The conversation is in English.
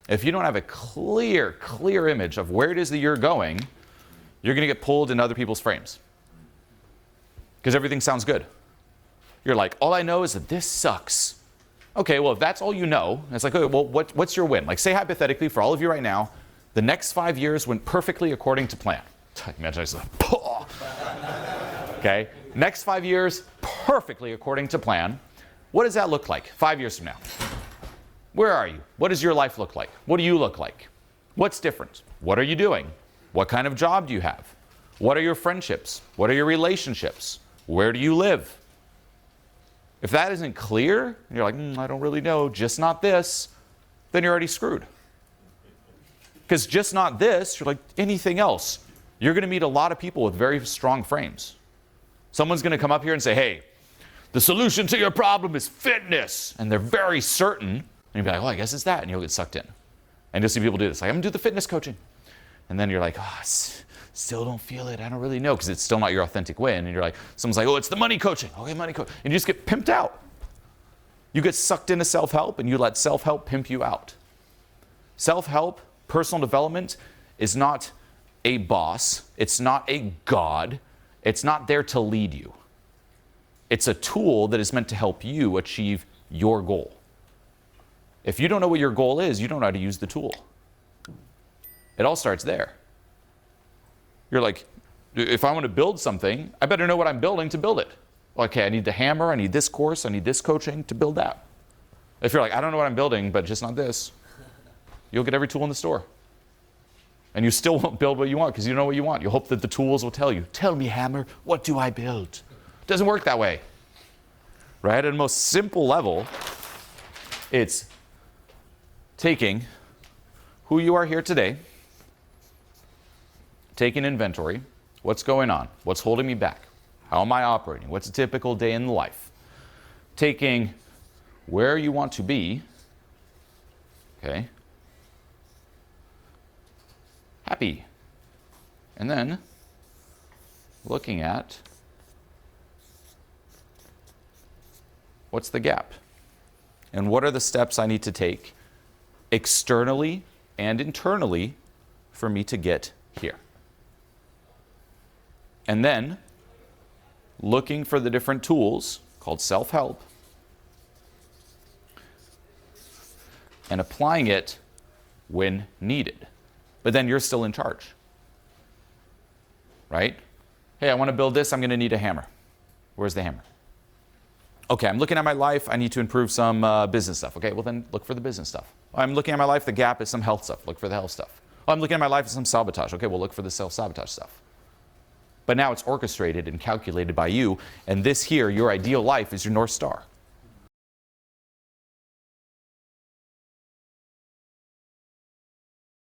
If you don't have a clear image of where it is that you're going, you're going to get pulled into other people's frames. Because everything sounds good. You're like, all I know is that this sucks. Okay, well, if that's all you know, it's like, okay, well, what's your win? Like, say hypothetically, for all of you right now, the next 5 years went perfectly according to plan. Imagine I just like, okay, next 5 years, perfectly according to plan. What does that look like 5 years from now? Where are you? What does your life look like? What do you look like? What's different? What are you doing? What kind of job do you have? What are your friendships? What are your relationships? Where do you live? If that isn't clear, and you're like, I don't really know, just not this, then you're already screwed. Because just not this, you're like anything else. You're going to meet a lot of people with very strong frames. Someone's going to come up here and say, hey, the solution to your problem is fitness. And they're very certain. And you'll be like, oh, I guess it's that. And you'll get sucked in. And you'll see people do this. Like, I'm going to do the fitness coaching. And then you're like, oh, still don't feel it. I don't really know. Because it's still not your authentic win. And you're like, someone's like, oh, it's the money coaching. Okay, money coaching. And you just get pimped out. You get sucked into self-help and you let self-help pimp you out. Self-help, personal development is not a boss. It's not a god. It's not there to lead you. It's a tool that is meant to help you achieve your goal. If you don't know what your goal is, you don't know how to use the tool. It all starts there. You're like, if I want to build something, I better know what I'm building to build it. Okay, I need the hammer, I need this course, I need this coaching to build that. If you're like, I don't know what I'm building, but just not this, you'll get every tool in the store. And you still won't build what you want because you don't know what you want. You hope that the tools will tell you, tell me, hammer, what do I build? It doesn't work that way. Right? At the most simple level, it's taking who you are here today, taking inventory, what's going on, what's holding me back, how am I operating, what's a typical day in life, taking where you want to be, okay, happy, and then looking at what's the gap and what are the steps I need to take externally and internally for me to get here. And then looking for the different tools called self-help and applying it when needed. But then you're still in charge, right? Hey, I want to build this. I'm going to need a hammer. Where's the hammer? Okay, I'm looking at my life. I need to improve some business stuff. Okay, well then look for the business stuff. I'm looking at my life. The gap is some health stuff. Look for the health stuff. Oh, I'm looking at my life as some sabotage. Okay, well look for the self-sabotage stuff. But now it's orchestrated and calculated by you, and this here, your ideal life, is your North Star.